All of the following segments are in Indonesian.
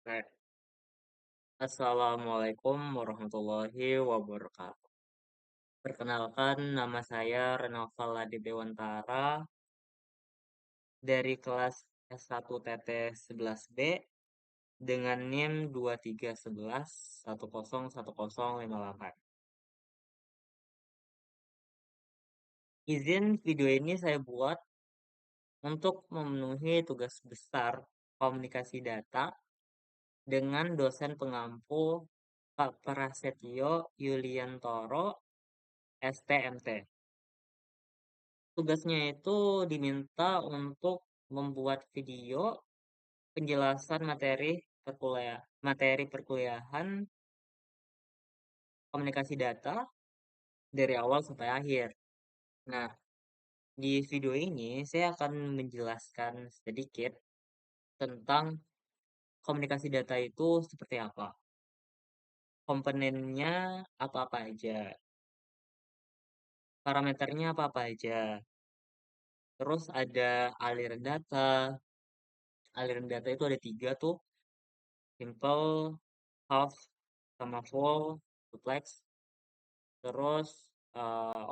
Baik. Assalamualaikum warahmatullahi wabarakatuh. Perkenalkan, nama saya Renova Ladi Dewantara dari kelas S1 TT 11B dengan NIM 2311101058. Izin video ini saya buat untuk memenuhi tugas besar komunikasi data dengan dosen pengampu Pak Prasetyo Yuliantoro, STMT. Tugasnya itu diminta untuk membuat video penjelasan materi perkuliahan komunikasi data dari awal sampai akhir. Nah, di video ini saya akan menjelaskan sedikit tentang komunikasi data itu seperti apa, komponennya apa-apa aja, parameternya apa-apa aja, terus ada aliran data. Aliran data itu ada tiga tuh, simple, half, sama full, duplex. Terus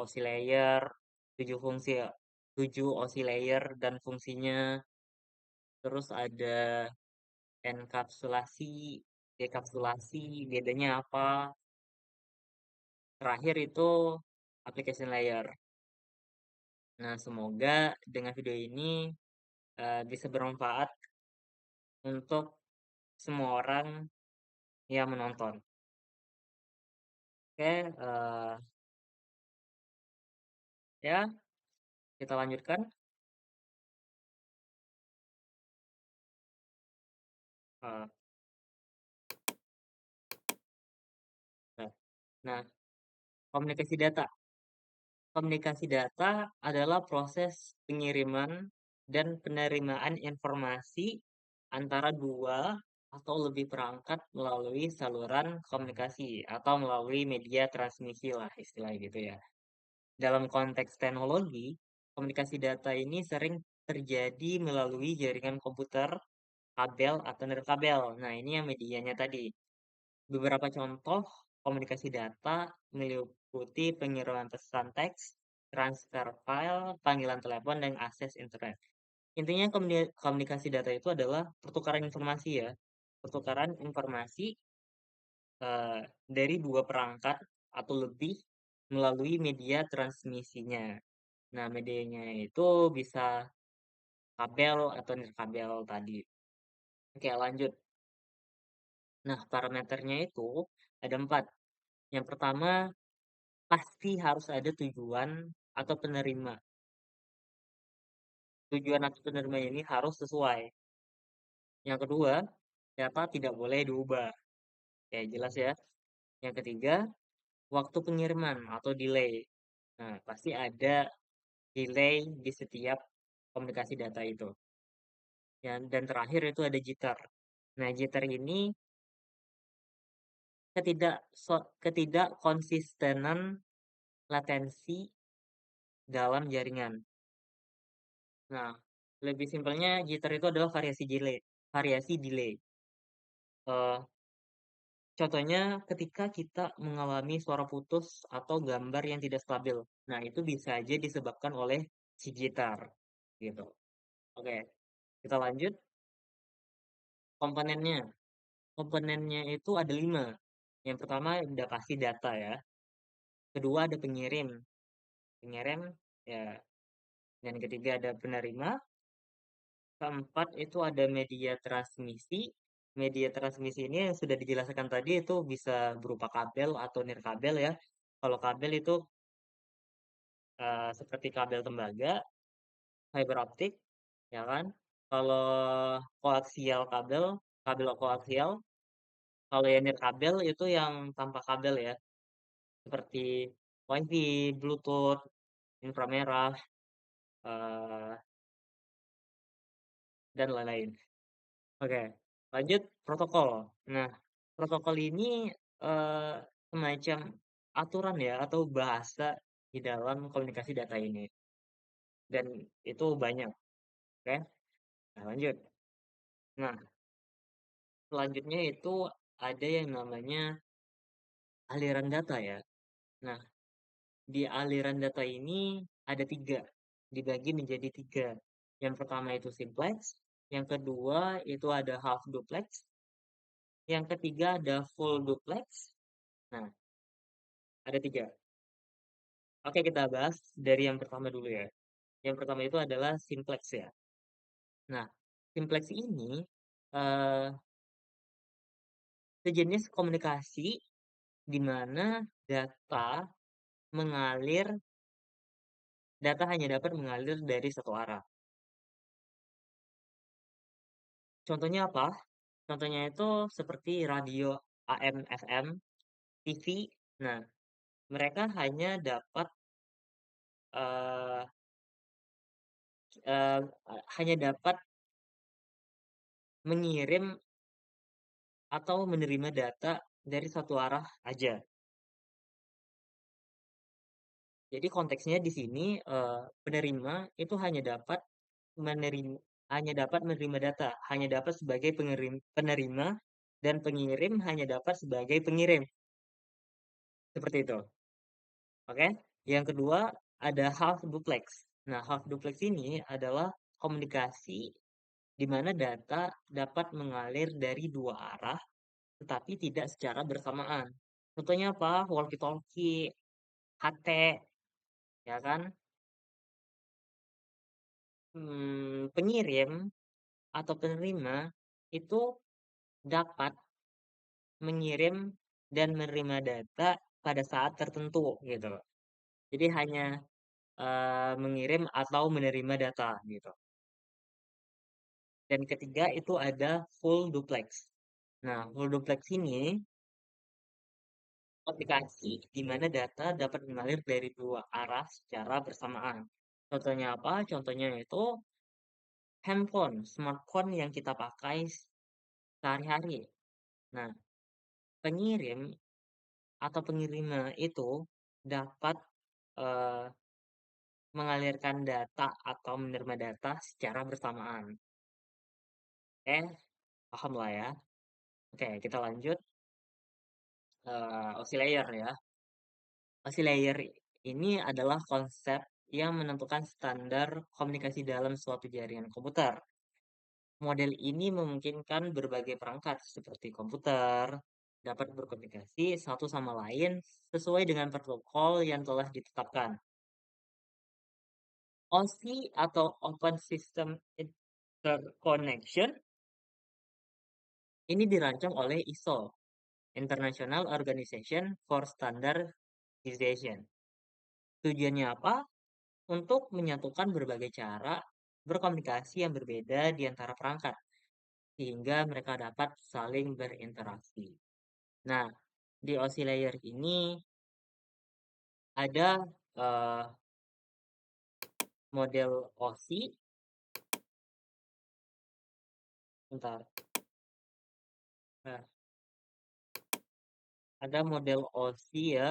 oscillator, 7 fungsi, 7 oscillator dan fungsinya. Terus ada enkapsulasi, dekapsulasi, bedanya apa. Terakhir itu application layer. Nah, semoga dengan video ini bisa bermanfaat untuk semua orang yang menonton. Oke, ya, kita lanjutkan. Eh, nah, komunikasi data. Komunikasi data adalah proses pengiriman dan penerimaan informasi antara dua atau lebih perangkat melalui saluran komunikasi atau melalui media transmisi lah istilahnya gitu ya. Dalam konteks teknologi, komunikasi data ini sering terjadi melalui jaringan komputer, kabel, atau nirkabel. Nah, ini yang medianya tadi. Beberapa contoh komunikasi data meliputi pengiriman pesan teks, transfer file, panggilan telepon, dan akses internet. Intinya komunikasi data itu adalah pertukaran informasi ya. Pertukaran informasi eh, dari dua perangkat atau lebih melalui media transmisinya. Nah, medianya itu bisa kabel atau nirkabel tadi. Oke, lanjut. Nah, parameternya itu ada empat. Yang pertama, pasti harus ada tujuan atau penerima. Tujuan atau penerima ini harus sesuai. Yang kedua, data tidak boleh diubah. Ya, jelas ya. Yang ketiga, waktu pengiriman atau delay. Nah, pasti ada delay di setiap komunikasi data itu. Dan terakhir itu ada jitter. Nah, jitter ini ketidak konsistenan latensi dalam jaringan. Nah, lebih simpelnya jitter itu adalah variasi delay. Variasi delay. Eh, Contohnya ketika kita mengalami suara putus atau gambar yang tidak stabil. Nah, itu bisa aja disebabkan oleh si gitar gitu. Oke, kita lanjut komponennya. Komponennya itu ada 5. Yang pertama udah pasti data ya. Kedua ada pengirim. Pengirim ya. Dan ketiga ada penerima. Keempat itu ada media transmisi. Media transmisi ini yang sudah dijelaskan tadi itu bisa berupa kabel atau nirkabel ya. Kalau kabel itu seperti kabel tembaga, fiber optik, ya kan? Kalau koaksial kabel, kabel koaksial. Kalau yang nirkabel itu yang tanpa kabel ya, seperti WiFi, Bluetooth, inframerah, eh, dan lain-lain. Oke, lanjut protokol. Nah, protokol ini eh, semacam aturan ya atau bahasa di dalam komunikasi data ini. Dan itu banyak, oke? Nah, lanjut. Nah, Selanjutnya itu ada yang namanya aliran data ya. Nah, di aliran data ini ada tiga, dibagi menjadi tiga. Yang pertama itu simplex, yang kedua itu ada half duplex, yang ketiga ada full duplex. Nah, ada tiga. Oke, kita bahas dari yang pertama dulu ya. Yang pertama itu adalah simplex ya. Nah, simplex ini eh, sejenis komunikasi di mana data mengalir, data hanya dapat mengalir dari satu arah. Contohnya apa? Contohnya itu seperti radio AM, FM, TV. Nah, mereka hanya dapat eh, eh, hanya dapat mengirim atau menerima data dari satu arah aja. Jadi konteksnya di sini penerima itu menerima hanya dapat menerima data, hanya dapat sebagai penerima dan pengirim hanya dapat sebagai pengirim. Seperti itu. Oke? Yang kedua ada half duplex. Nah, half duplex ini adalah komunikasi di mana data dapat mengalir dari dua arah tetapi tidak secara bersamaan. Contohnya apa? Walkie-talkie, HT, ya kan? Pengirim atau penerima itu dapat mengirim dan menerima data pada saat tertentu gitu loh. Jadi hanya mengirim atau menerima data gitu. Dan ketiga itu ada full duplex. Nah, full duplex ini aplikasi di mana data dapat mengalir dari dua arah secara bersamaan. Contohnya apa? Contohnya itu handphone, smartphone yang kita pakai sehari-hari. Nah, pengirim atau pengirima itu dapat eh, mengalirkan data atau menerima data secara bersamaan. Paham lah ya. Oke, kita lanjut. Oscillator ya. Oscillator ini adalah konsep yang menentukan standar komunikasi dalam suatu jaringan komputer. Model ini memungkinkan berbagai perangkat seperti komputer dapat berkomunikasi satu sama lain sesuai dengan protokol yang telah ditetapkan. OSI atau Open System Interconnection ini dirancang oleh ISO, International Organization for Standardization. Tujuannya apa? Untuk menyatukan berbagai cara berkomunikasi yang berbeda di antara perangkat, sehingga mereka dapat saling berinteraksi. Nah, di oscillator ini ada eh, model OSI, bentar, nah, ada model OSI ya,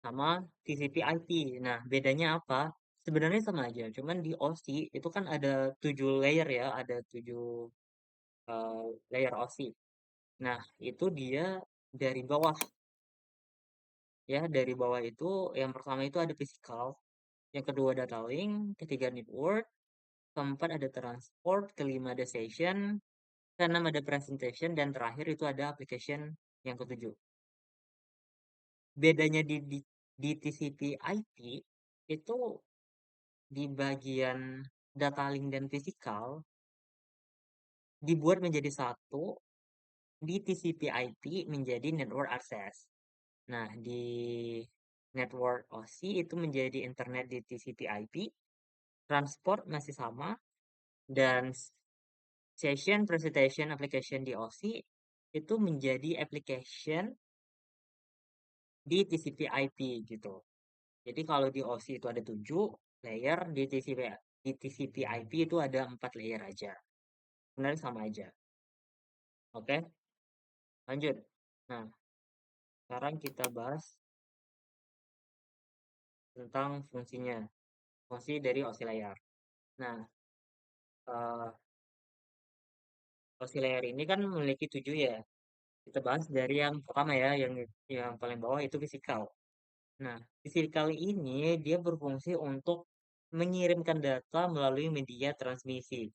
sama TCP/IP. Nah, bedanya apa? Sebenarnya sama aja, cuman di OSI itu kan ada 7 layer ya, ada 7 layer OSI. Nah, itu dia dari bawah ya, dari bawah itu yang pertama itu ada physical, yang kedua data link, ketiga network, keempat ada transport, kelima ada session, keenam ada presentation, dan terakhir itu ada application yang ketujuh. Bedanya di TCP/IP itu di bagian data link dan physical dibuat menjadi satu, di TCP/IP menjadi network access. Nah, di network OSI itu menjadi internet di TCP/IP, transport masih sama, dan session presentation application di OSI itu menjadi application di TCP/IP gitu. Jadi kalau di OSI itu ada 7 layer, di TCP/IP itu ada 4 layer aja. Sebenarnya sama aja. Oke, lanjut. Nah, sekarang kita bahas tentang fungsinya, fungsi dari oscillator. Nah, eh, Lossy layer ini kan memiliki 7 ya. Kita bahas dari yang pertama ya, yang paling bawah itu fisikal. Nah, fisikal ini dia berfungsi untuk mengirimkan data melalui media transmisi.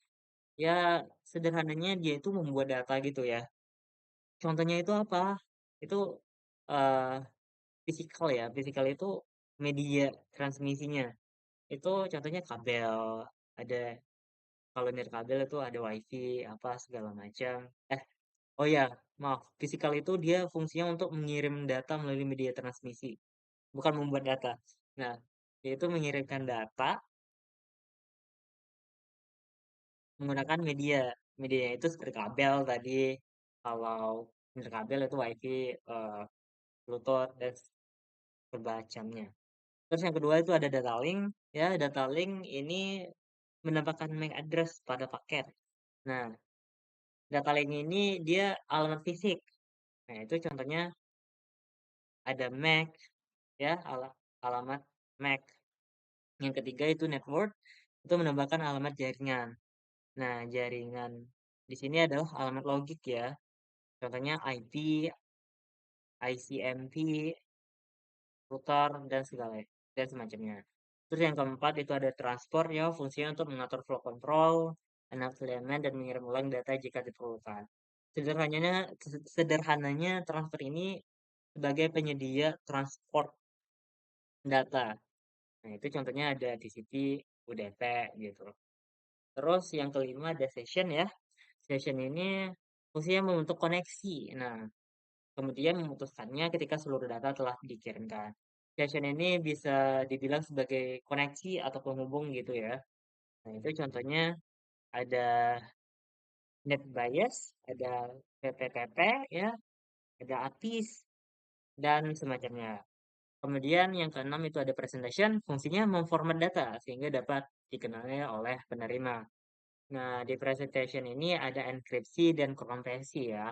Ya, sederhananya dia itu membuat data gitu ya. Contohnya itu apa? Itu eh fisikal ya. Fisikal itu media transmisinya. Itu contohnya kabel. Ada kalau nirkabel itu ada wifi apa segala macam. Oh ya, maaf. Fisikal itu dia fungsinya untuk mengirim data melalui media transmisi, bukan membuat data. Nah, yaitu mengirimkan data menggunakan media. Medianya itu seperti kabel tadi. Kalau nirkabel itu wifi, eh, Bluetooth dan sebagainya. Terus yang kedua itu ada data link. Ya, data link ini menambahkan MAC address pada paket. Nah, data link ini dia alamat fisik. Nah, itu contohnya ada MAC, ya, alamat MAC. Yang ketiga itu network, itu menambahkan alamat jaringan. Nah, jaringan di sini adalah alamat logik ya. Contohnya IP, ICMP, router, dan segala dan semacamnya. Terus yang keempat itu ada transport ya, fungsinya untuk mengatur flow control, anak elemen, dan mengirim ulang data jika diperlukan. Sederhananya transfer ini sebagai penyedia transport data. Nah, itu contohnya ada TCP, UDP gitu. Terus yang kelima ada session ya. Session ini fungsinya membentuk koneksi. Nah, kemudian memutuskannya ketika seluruh data telah dikirimkan. Session ini bisa dibilang sebagai koneksi atau penghubung gitu ya. Nah, itu contohnya ada net bias, ada PPTP ya, ada APIS dan semacamnya. Kemudian yang keenam itu ada presentation, fungsinya memformat data sehingga dapat dikenali oleh penerima. Nah, di presentation ini ada enkripsi dan kompresi ya.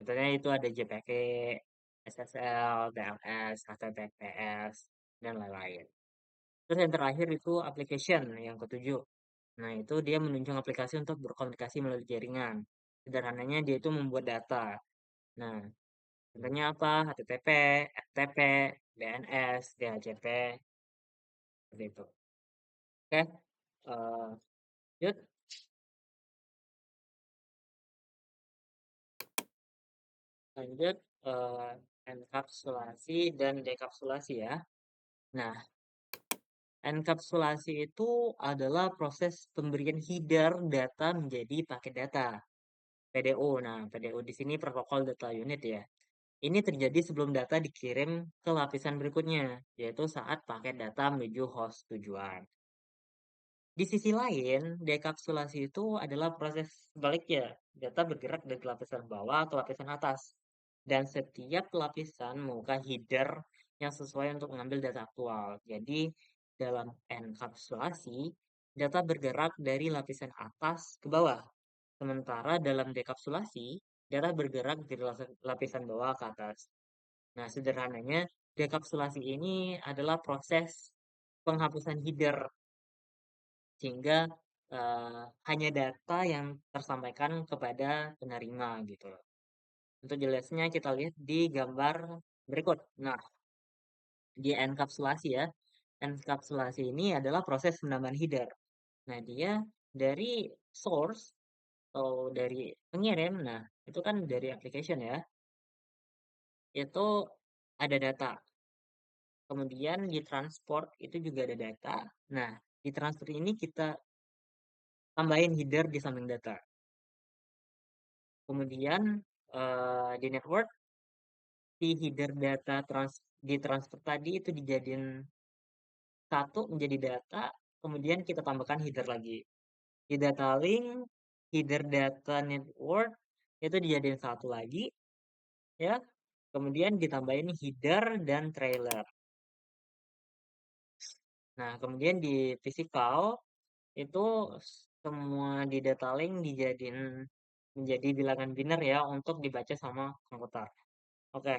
Contohnya itu ada JPG, SSL, TLS, HTTPS, dan lain-lain. Terus yang terakhir itu application, yang ketujuh. Nah, itu dia menunjang aplikasi untuk berkomunikasi melalui jaringan. Sederhananya dia itu membuat data. Nah, contohnya apa? HTTP, FTP, DNS, DHCP, seperti itu. Oke, lanjut. Lanjut, enkapsulasi dan dekapsulasi ya. Nah, enkapsulasi itu adalah proses pemberian header data menjadi paket data, PDO. Nah, PDO di sini protokol data unit ya. Ini terjadi sebelum data dikirim ke lapisan berikutnya, yaitu saat paket data menuju host tujuan. Di sisi lain, dekapsulasi itu adalah proses sebaliknya. Data bergerak dari lapisan bawah ke lapisan atas. Dan setiap lapisan membuka header yang sesuai untuk mengambil data aktual. Jadi, dalam enkapsulasi, data bergerak dari lapisan atas ke bawah. Sementara dalam dekapsulasi, data bergerak dari lapisan bawah ke atas. Nah, sederhananya, dekapsulasi ini adalah proses penghapusan header sehingga hanya data yang tersampaikan kepada penerima gitu loh. Untuk jelasnya kita lihat di gambar berikut. Nah, di enkapsulasi ya. Enkapsulasi ini adalah proses penambahan header. Nah, dia dari source atau dari pengirim, nah itu kan dari application ya, itu ada data. Kemudian di transport itu juga ada data. Nah, di transfer ini kita tambahin header di samping data. Kemudian di network si header data di transfer tadi itu dijadiin satu menjadi data, kemudian kita tambahkan header lagi. Di data link, header data network itu dijadiin satu lagi, ya. Kemudian ditambahin header dan trailer. Nah, kemudian di physical itu semua di data link dijadiin menjadi bilangan biner ya untuk dibaca sama komputer. Oke.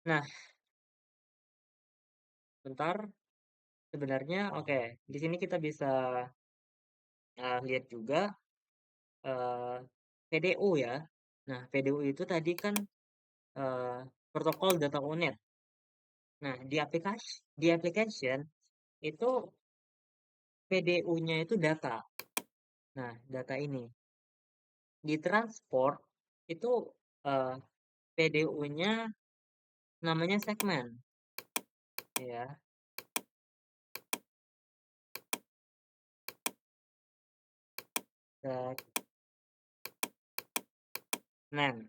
Nah, bentar. Sebenarnya, oke, di sini kita bisa lihat juga eh, PDU ya. Nah, PDU itu tadi kan eh, protokol data unit. Nah, di application itu PDU-nya itu data. Nah, data ini di transport itu PDU-nya namanya segmen ya. Segmen.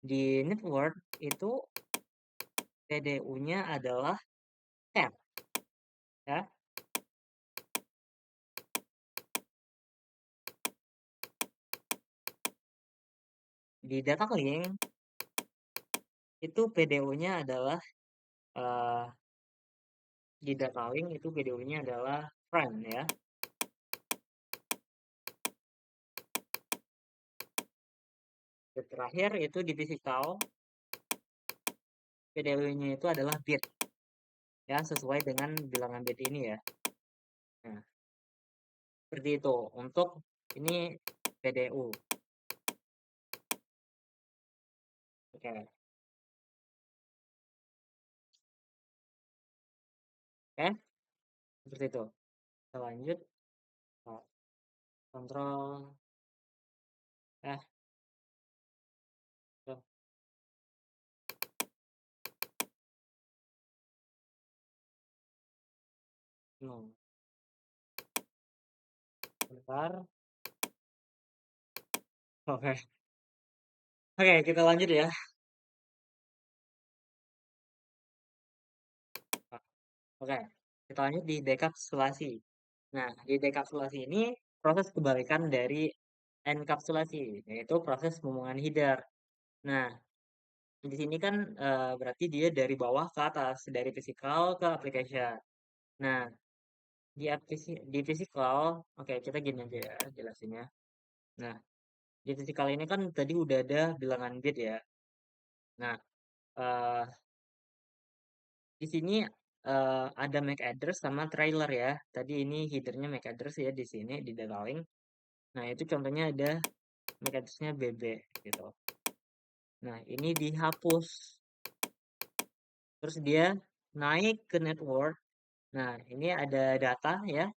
Di network itu PDU-nya adalah tab ya. Di data link itu PDU-nya adalah eh, di data link itu PDU-nya adalah frame ya. Dan terakhir itu di physical PDU-nya itu adalah bit ya, sesuai dengan bilangan bit ini ya. Nah, seperti itu untuk ini PDU. Oke, oke, seperti itu. Kita lanjut. Nah, kontrol eh tuh, no. Bentar. Oke. Oke, kita lanjut ya. Oke, kita lanjut di dekapsulasi. Nah, di dekapsulasi ini proses kebalikan dari enkapsulasi, yaitu proses pembuangan header. Nah, di sini kan berarti dia dari bawah ke atas, dari physical ke application. Nah, di physical, oke kita gini aja ya jelasinnya. Nah, di physical ini kan tadi udah ada bilangan bit ya. Nah, eh, di sini ada MAC address sama trailer ya. Tadi ini headernya MAC address ya di sini di data link. Nah, itu contohnya ada MAC address-nya BB gitu. Nah, ini dihapus. Terus dia naik ke network. Nah, ini ada data ya.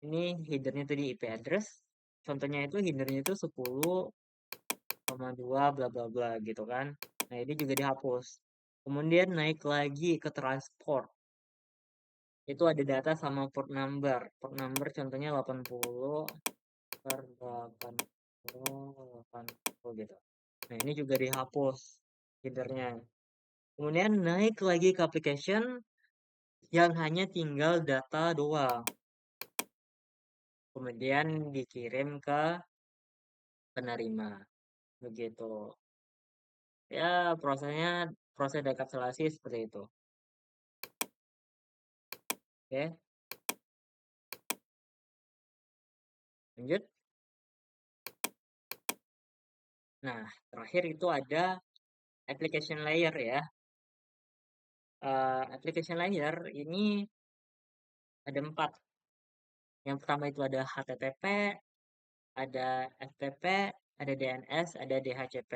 Ini headernya tadi IP address. Contohnya itu headernya itu 10,2 bla bla bla gitu kan. Nah, ini juga dihapus. Kemudian naik lagi ke transport. Itu ada data sama port number. Port number contohnya 80 per 80 gitu. Nah, ini juga dihapus headernya. Kemudian naik lagi ke application yang hanya tinggal data doang. Kemudian dikirim ke penerima. Begitu. Ya, proses dekapsulasi seperti itu. Oke, lanjut. Nah, terakhir itu ada application layer ya. Application layer ini ada 4. Yang pertama itu ada HTTP, ada FTP, ada DNS, ada DHCP.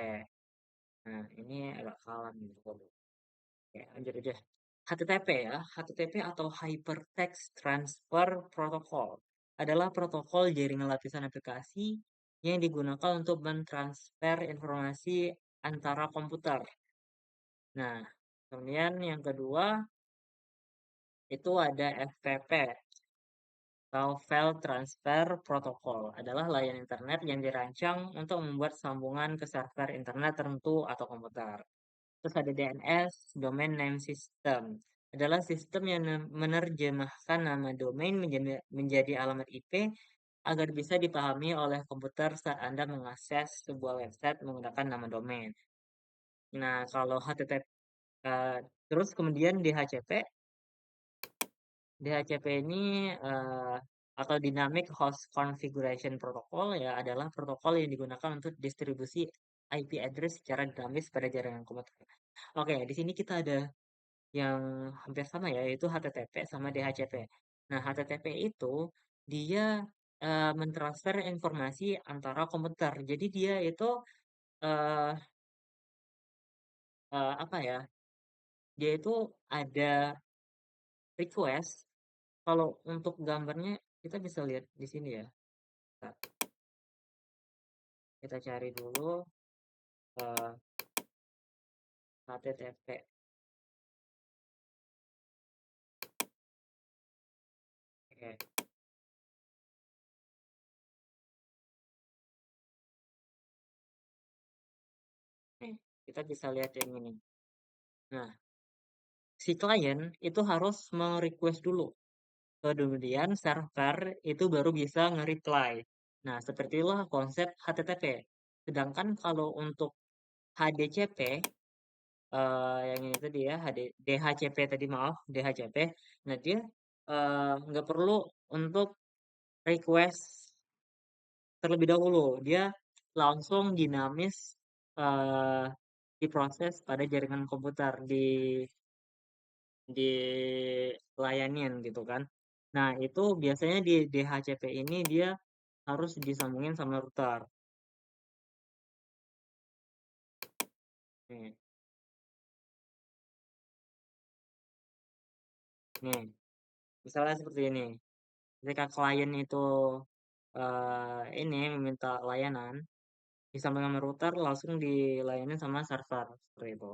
Nah, ini agak salah nih. Oke, lanjut aja. HTTP ya, HTTP atau Hypertext Transfer Protocol adalah protokol jaringan lapisan aplikasi yang digunakan untuk mentransfer informasi antara komputer. Nah, kemudian yang kedua itu ada FTP atau File Transfer Protocol adalah layanan internet yang dirancang untuk membuat sambungan ke server internet tertentu atau komputer. Terus ada DNS, Domain Name System. Adalah sistem yang menerjemahkan nama domain menjadi alamat IP agar bisa dipahami oleh komputer saat Anda mengakses sebuah website menggunakan nama domain. Nah, kalau HTTP, terus kemudian DHCP, DHCP ini atau Dynamic Host Configuration Protocol ya adalah protokol yang digunakan untuk distribusi IP address secara dinamis pada jaringan komputer. Oke, di sini kita ada yang hampir sama ya, yaitu HTTP sama DHCP. Nah, HTTP itu dia mentransfer informasi antara komputer. Jadi dia itu, eee apa ya, dia itu ada request, kalau untuk gambarnya kita bisa lihat di sini ya. Bentar, kita cari dulu, eee, HTTP. Oke, nih kita bisa lihat yang ini. Nah, si klien itu harus me-request dulu, kemudian server itu baru bisa nge-reply. Nah, seperti itulah konsep HTTP. Sedangkan kalau untuk HDCP, yang ini tadi ya, DHCP tadi, maaf, DHCP. Nah, dia nggak perlu untuk request terlebih dahulu. Dia langsung dinamis eh, diproses pada jaringan komputer, dilayanin gitu kan. Nah, itu biasanya di DHCP ini dia harus disambungin sama router. Nih, nih, misalnya seperti ini. Ketika klien itu ini meminta layanan, disambung sama router langsung dilayani sama server seperti itu.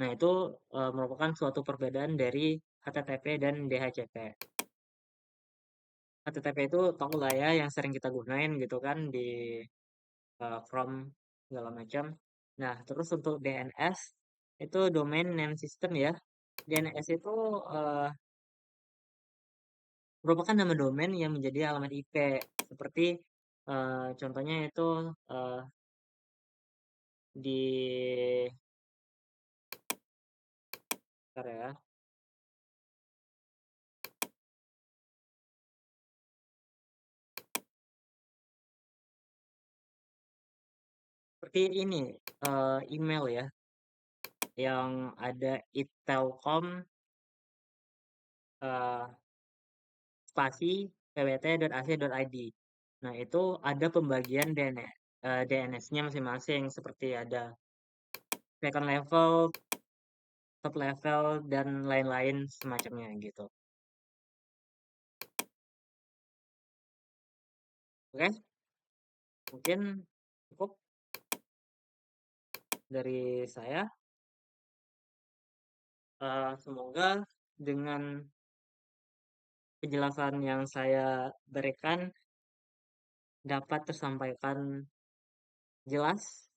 Nah, itu merupakan suatu perbedaan dari HTTP dan DHCP. HTTP itu tau lah ya yang sering kita gunain gitu kan di Chrome segala macam. Nah, terus untuk DNS itu domain name system ya. DNS itu eh, merupakan nama domain yang menjadi alamat IP. Seperti contohnya itu eh, di bentar ya. Seperti ini email ya yang ada itelkom eh, spasi pwt.ac.id. Nah, itu ada pembagian DNS-nya masing-masing seperti ada second level, top level, dan lain-lain semacamnya gitu. Oke, mungkin cukup dari saya. Semoga dengan penjelasan yang saya berikan dapat tersampaikan jelas,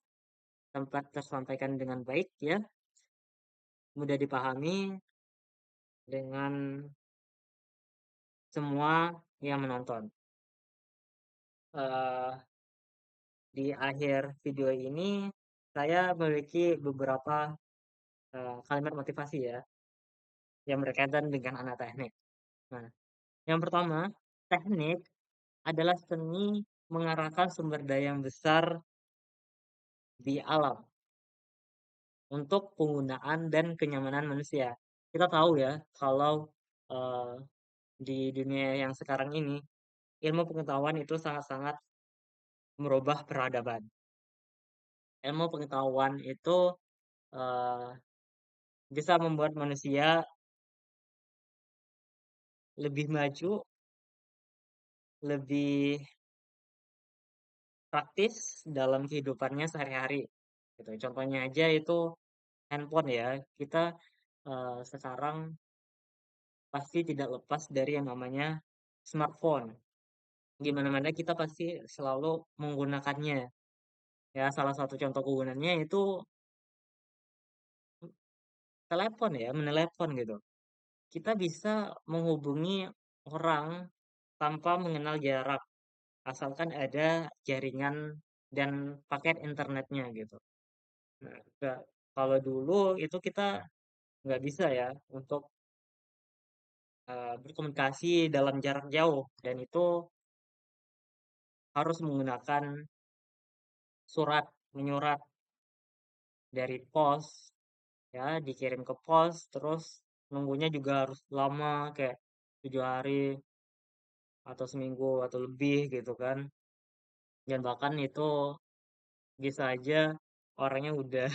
dapat tersampaikan dengan baik ya, mudah dipahami dengan semua yang menonton. Eh, di akhir video ini saya memiliki beberapa kalimat motivasi ya yang berkaitan dengan anak teknik. Nah, yang pertama, teknik adalah seni mengarahkan sumber daya yang besar di alam untuk penggunaan dan kenyamanan manusia. Kita tahu ya, kalau eh, di dunia yang sekarang ini, ilmu pengetahuan itu sangat-sangat merubah peradaban. Ilmu pengetahuan itu eh, bisa membuat manusia lebih maju, lebih praktis dalam kehidupannya sehari-hari. Gitu. Contohnya aja itu handphone ya. Kita sekarang pasti tidak lepas dari yang namanya smartphone. Di mana-mana kita pasti selalu menggunakannya. Ya, salah satu contoh kegunaannya itu telepon ya, menelepon gitu. Kita bisa menghubungi orang tanpa mengenal jarak, asalkan ada jaringan dan paket internetnya gitu. Nah, kalau dulu itu kita nggak bisa ya untuk berkomunikasi dalam jarak jauh, dan itu harus menggunakan surat menyurat dari pos ya, dikirim ke pos, terus nunggunya juga harus lama kayak 7 hari atau seminggu atau lebih gitu kan. Dan bahkan itu bisa aja orangnya udah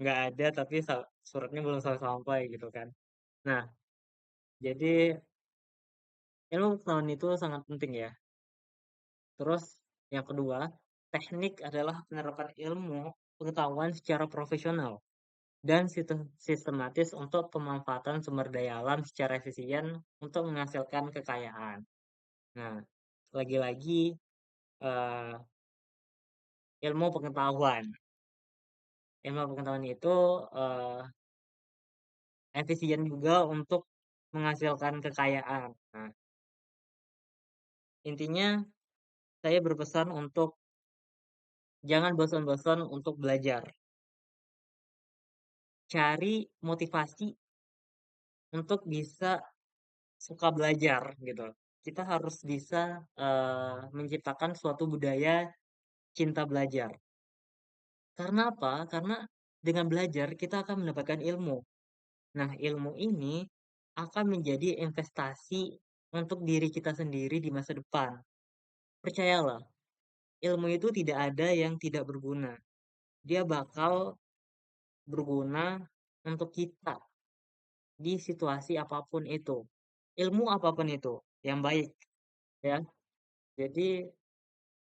nggak ada tapi suratnya belum sampai gitu kan. Nah, jadi ilmu pengetahuan itu sangat penting ya. Terus yang kedua, teknik adalah penerapan ilmu pengetahuan secara profesional dan sistematis untuk pemanfaatan sumber daya alam secara efisien untuk menghasilkan kekayaan. Nah, lagi-lagi eh, ilmu pengetahuan. Ilmu pengetahuan itu eh, efisien juga untuk menghasilkan kekayaan. Nah, intinya saya berpesan untuk jangan bosan-bosan untuk belajar. Cari motivasi untuk bisa suka belajar gitu. Kita harus bisa menciptakan suatu budaya cinta belajar. Karena apa? Karena dengan belajar kita akan mendapatkan ilmu. Nah, ilmu ini akan menjadi investasi untuk diri kita sendiri di masa depan. Percayalah, ilmu itu tidak ada yang tidak berguna. Dia bakal berguna untuk kita di situasi apapun itu. Ilmu apapun itu yang baik ya. Jadi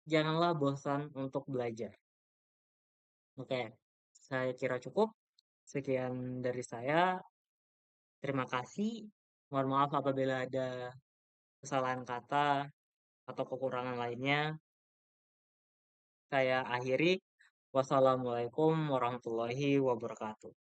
janganlah bosan untuk belajar. Oke, saya kira cukup. Sekian dari saya. Terima kasih. Mohon maaf apabila ada kesalahan kata atau kekurangan lainnya. Saya akhiri. Wassalamualaikum warahmatullahi wabarakatuh.